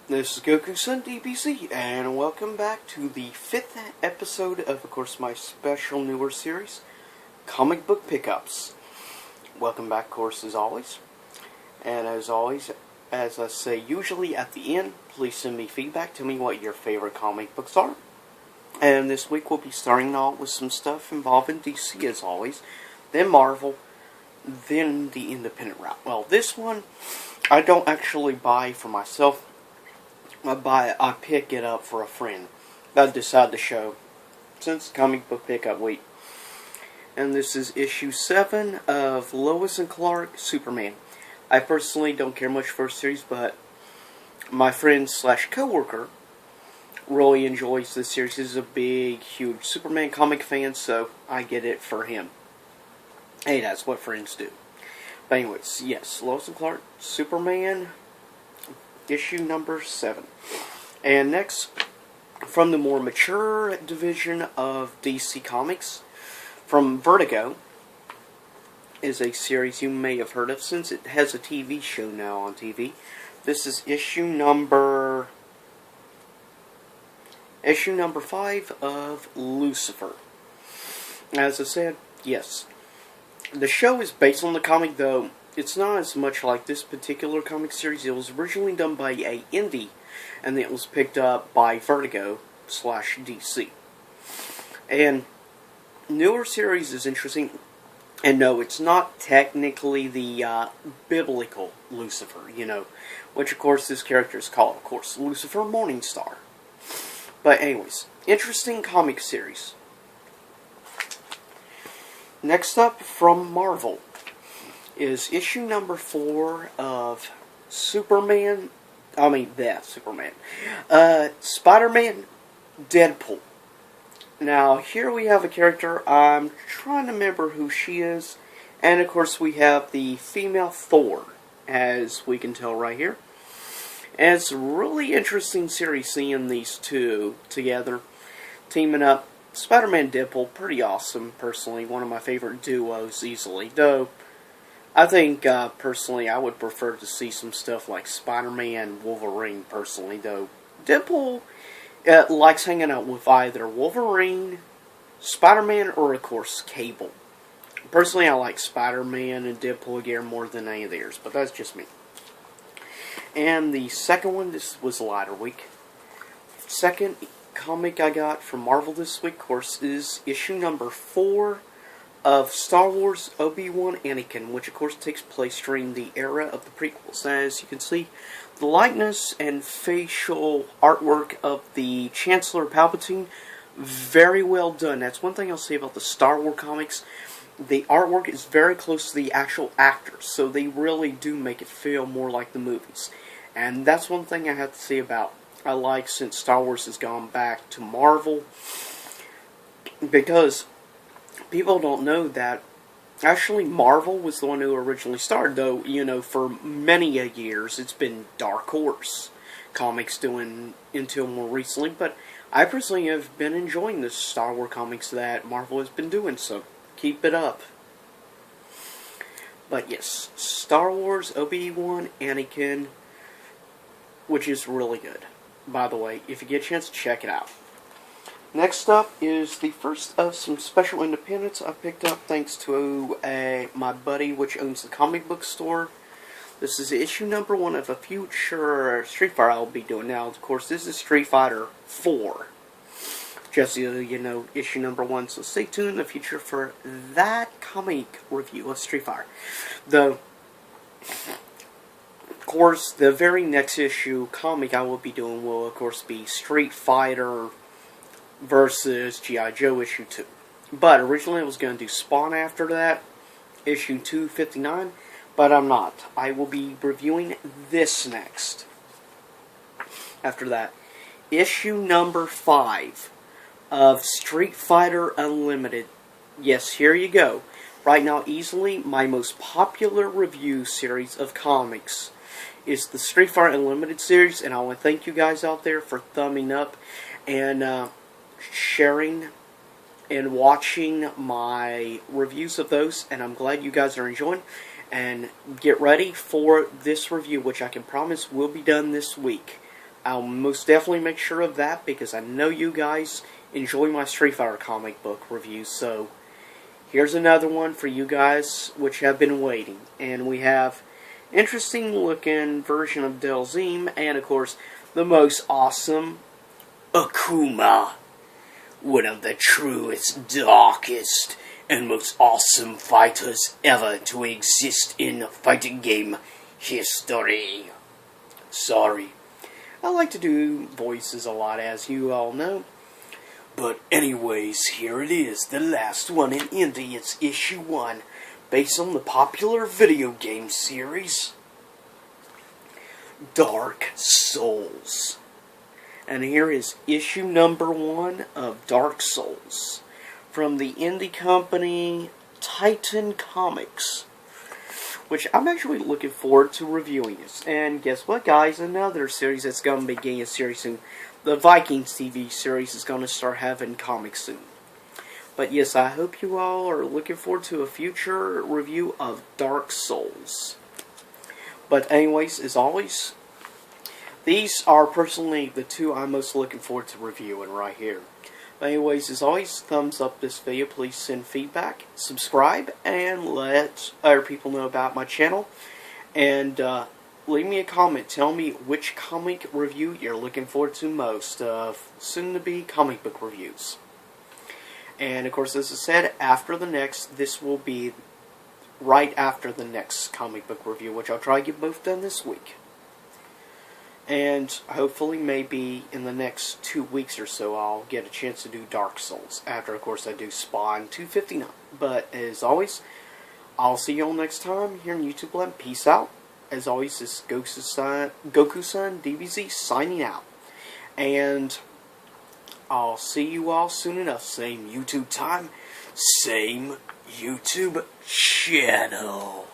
This is Goku-san DBZ, and welcome back to the 5th episode of course, my special newer series, Comic Book Pickups. Welcome back, of course, as always. And as always, as I say usually at the end, please send me feedback. Tell me what your favorite comic books are. And this week we'll be starting out with some stuff involving DC, as always, then Marvel, then the independent route. Well, this one, I don't actually buy for myself. I pick it up for a friend that decided to show since comic book pickup week. And this is issue 7 of Lois and Clark Superman. I personally don't care much for a series, but my friend / co-worker really enjoys this series. He's a big, huge Superman comic fan, so I get it for him. Hey, that's what friends do. But anyways, yes, Lois and Clark Superman, issue number 7. And next, from the more mature division of DC Comics, from Vertigo, is a series you may have heard of since it has a TV show now on TV. This is issue number 5 of Lucifer. As I said, yes, the show is based on the comic, though it's not as much like this particular comic series. It was originally done by a indie, and it was picked up by Vertigo / DC. And newer series is interesting. And no, it's not technically the biblical Lucifer, which of course this character is called, of course, Lucifer Morningstar. But anyways, interesting comic series. Next up, from Marvel, is issue number 4 of Spider-Man, Spider-Man Deadpool. Now, here we have a character, I'm trying to remember who she is, and of course we have the female Thor, as we can tell right here. And it's a really interesting series seeing these two together, teaming up. Spider-Man Deadpool, pretty awesome, personally, one of my favorite duos easily, though I think, personally, I would prefer to see some stuff like Spider-Man Wolverine, personally, though Deadpool likes hanging out with either Wolverine, Spider-Man, or, of course, Cable. Personally, I like Spider-Man and Deadpool again more than any of theirs, but that's just me. And the second one, this was lighter week. Second comic I got from Marvel this week, of course, is issue number 4 of Star Wars Obi-Wan Anakin, which of course takes place during the era of the prequels. As you can see, the likeness and facial artwork of the Chancellor Palpatine, very well done. That's one thing I'll say about the Star Wars comics. The artwork is very close to the actual actors, so they really do make it feel more like the movies. And that's one thing I have to say about I like since Star Wars has gone back to Marvel, because people don't know that actually Marvel was the one who originally started, though, for many years it's been Dark Horse Comics doing until more recently, but I personally have been enjoying the Star Wars comics that Marvel has been doing, so keep it up. But yes, Star Wars Obi-Wan Anakin, which is really good. By the way, if you get a chance, check it out. Next up is the first of some special independents I picked up thanks to my buddy which owns the comic book store. This is issue number 1 of a future Street Fighter I'll be doing now. Of course, this is Street Fighter 4. Just so you know, issue number 1. So stay tuned in the future for that comic review of Street Fighter. Though, of course, the very next issue comic I will be doing will, of course, be Street Fighter versus G.I. Joe issue 2. But originally I was going to do Spawn after that, issue 259, but I'm not. I will be reviewing this next. After that, issue number 5 of Street Fighter Unlimited. Yes, here you go. Right now, easily my most popular review series of comics is the Street Fighter Unlimited series, and I want to thank you guys out there for thumbing up and sharing and watching my reviews of those, and I'm glad you guys are enjoying. And get ready for this review, which I can promise will be done this week. I'll most definitely make sure of that because I know you guys enjoy my Street Fighter comic book reviews. So here's another one for you guys which have been waiting. And we have interesting looking version of Dhalsim and of course the most awesome Akuma. One of the truest, darkest, and most awesome fighters ever to exist in fighting game history. Sorry. I like to do voices a lot, as you all know. But anyways, here it is, the last one in Indy. It's issue 1, based on the popular video game series Dark Souls. And here is issue number 1 of Dark Souls from the indie company Titan Comics, which I'm actually looking forward to reviewing this. And guess what, guys? Another series that's going to be getting a series soon. The Vikings TV series is going to start having comics soon. But yes, I hope you all are looking forward to a future review of Dark Souls. But anyways, as always, these are personally the two I'm most looking forward to reviewing right here. But anyways, as always, thumbs up this video, please send feedback, subscribe, and let other people know about my channel. And leave me a comment, tell me which comic review you're looking forward to most, soon to be comic book reviews. And of course, as I said, after the next, this will be right after the next comic book review, which I'll try to get both done this week. And hopefully maybe in the next 2 weeks or so I'll get a chance to do Dark Souls. After, of course, I do Spawn 259. But as always, I'll see you all next time here on YouTube Land. Peace out. As always, this is Goku-san DBZ signing out. And I'll see you all soon enough. Same YouTube time, same YouTube channel.